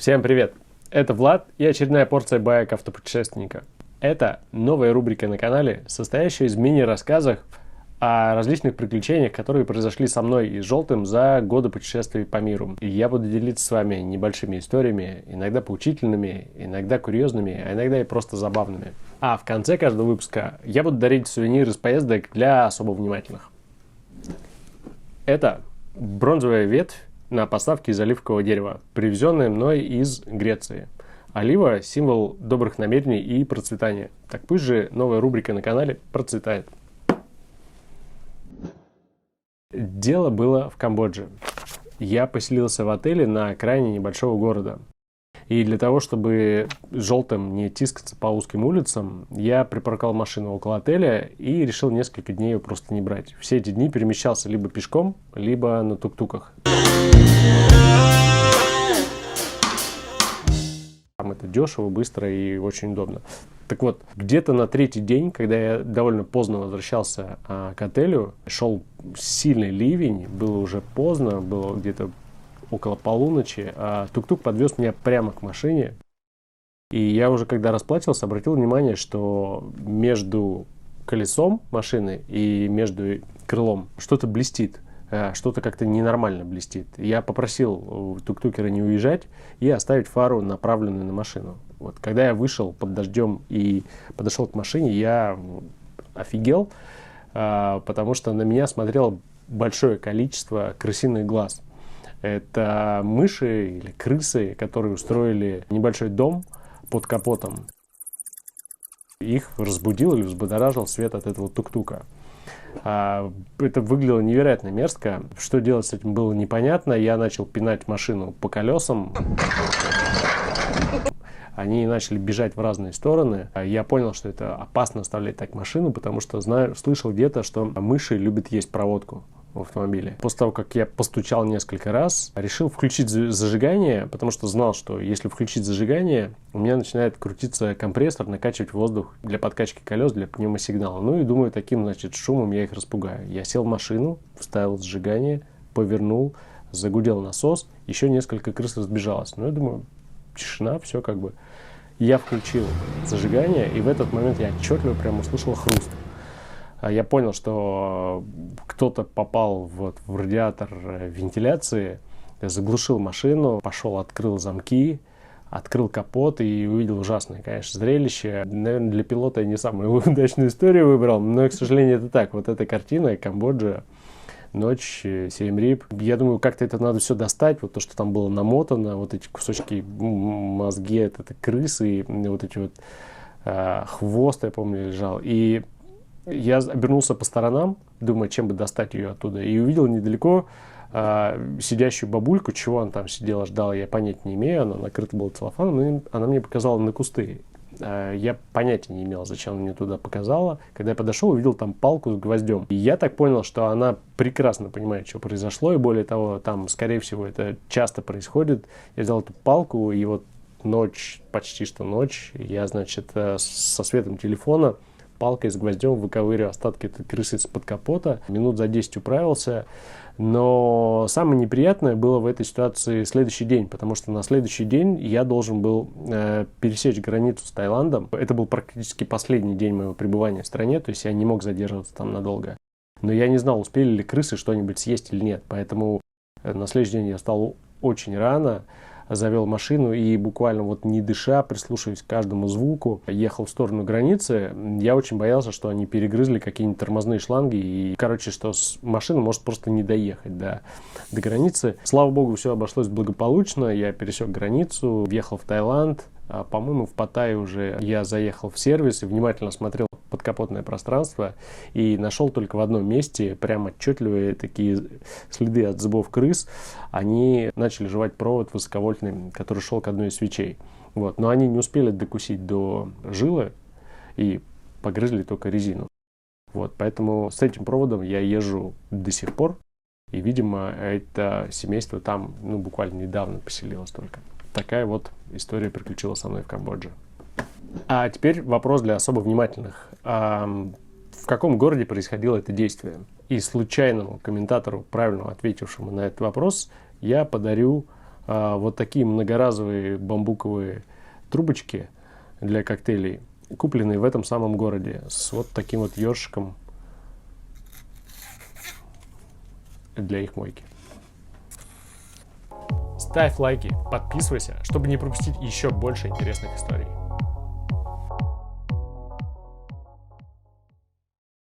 Всем привет! Это Влад и очередная порция баек автопутешественника. Это новая рубрика на канале, состоящая из мини-рассказов о различных приключениях, которые произошли со мной и с Желтым за годы путешествий по миру. И я буду делиться с вами небольшими историями, иногда поучительными, иногда курьезными, а иногда и просто забавными. А в конце каждого выпуска я буду дарить сувениры с поездок для особо внимательных. Это бронзовая ветвь на поставке из оливкового дерева, привезенная мной из Греции. Олива – символ добрых намерений и процветания. Так пусть же новая рубрика на канале процветает. Дело было в Камбодже. Я поселился в отеле на окраине небольшого города. И для того, чтобы Желтым не тискаться по узким улицам, я припарковал машину около отеля и решил несколько дней ее просто не брать. Все эти дни перемещался либо пешком, либо на тук-туках. Там это дешево, быстро и очень удобно. Так вот, где-то на третий день, когда я довольно поздно возвращался к отелю, шел сильный ливень, было уже поздно, было где-то около полуночи, а тук-тук подвез меня прямо к машине. И я уже, когда расплачивался, обратил внимание, что между колесом машины и между крылом что-то блестит. Что-то как-то ненормально блестит. Я попросил тук-тукера не уезжать и оставить фару, направленную на машину. Вот. Когда я вышел под дождем и подошел к машине, я офигел, потому что на меня смотрело большое количество крысиных глаз. Это мыши или крысы, которые устроили небольшой дом под капотом. Их разбудил или взбудоражил свет от этого тук-тука. Это выглядело невероятно мерзко. Что делать с этим было непонятно. Я начал пинать машину по колесам. Они начали бежать в разные стороны. Я понял, что это опасно оставлять так машину, потому что слышал где-то, что мыши любят есть проводку в автомобиле. После того, как я постучал несколько раз, решил включить зажигание, потому что знал, что если включить зажигание, у меня начинает крутиться компрессор, накачивать воздух для подкачки колес, для пневмосигнала. Ну и думаю, таким, значит, шумом я их распугаю. Я сел в машину, вставил зажигание, повернул, загудел насос, еще несколько крыс разбежалось. Ну, я думаю, тишина, все как бы. Я включил зажигание, и в этот момент я отчетливо прям услышал хруст. Я понял, что кто-то попал в радиатор вентиляции, заглушил машину, пошел, открыл замки, открыл капот и увидел ужасное, конечно, зрелище. Наверное, для пилота я не самую удачную историю выбрал, но, к сожалению, это так. Вот эта картина, Камбоджа, ночь, Сием Рип. Я думаю, как-то это надо все достать, вот то, что там было намотано, вот эти кусочки мозги, это крысы, и вот эти вот хвост, я помню, лежал. И я обернулся по сторонам, думая, чем бы достать ее оттуда, и увидел недалеко сидящую бабульку. Чего она там сидела, ждала, я понятия не имею. Она накрыта была целлофаном, и она мне показала на кусты. Я понятия не имел, зачем она мне туда показала. Когда я подошел, увидел там палку с гвоздем. И я так понял, что она прекрасно понимает, что произошло, и более того, там, скорее всего, это часто происходит. Я взял эту палку, и вот ночь, почти что ночь, я, значит, со светом телефона палкой с гвоздем выковыриваю остатки этой крысы из-под капота. Минут за 10 управился. Но самое неприятное было в этой ситуации следующий день, потому что на следующий день я должен был пересечь границу с Таиландом. Это был практически последний день моего пребывания в стране, то есть я не мог задерживаться там надолго. Но я не знал, успели ли крысы что-нибудь съесть или нет, поэтому на следующий день я встал очень рано, завел машину и буквально вот не дыша, прислушиваясь к каждому звуку, ехал в сторону границы. Я очень боялся, что они перегрызли какие-нибудь тормозные шланги и, короче, что машина может просто не доехать до границы. Слава богу, все обошлось благополучно. Я пересек границу, въехал в Таиланд. По-моему, в Паттайе уже я заехал в сервис и внимательно смотрел подкапотное пространство и нашел только в одном месте прям отчетливые такие следы от зубов крыс. Они начали жевать провод высоковольтный, который шел к одной из свечей. Вот. Но они не успели докусить до жилы и погрызли только резину. Вот. Поэтому с этим проводом я езжу до сих пор. И, видимо, это семейство там буквально недавно поселилось только. Такая вот история приключилась со мной в Камбодже. А теперь вопрос для особо внимательных. В каком городе происходило это действие? И случайному комментатору, правильно ответившему на этот вопрос, я подарю вот такие многоразовые бамбуковые трубочки для коктейлей, купленные в этом самом городе, с вот таким вот ёршиком для их мойки. Ставь лайки, подписывайся, чтобы не пропустить еще больше интересных историй.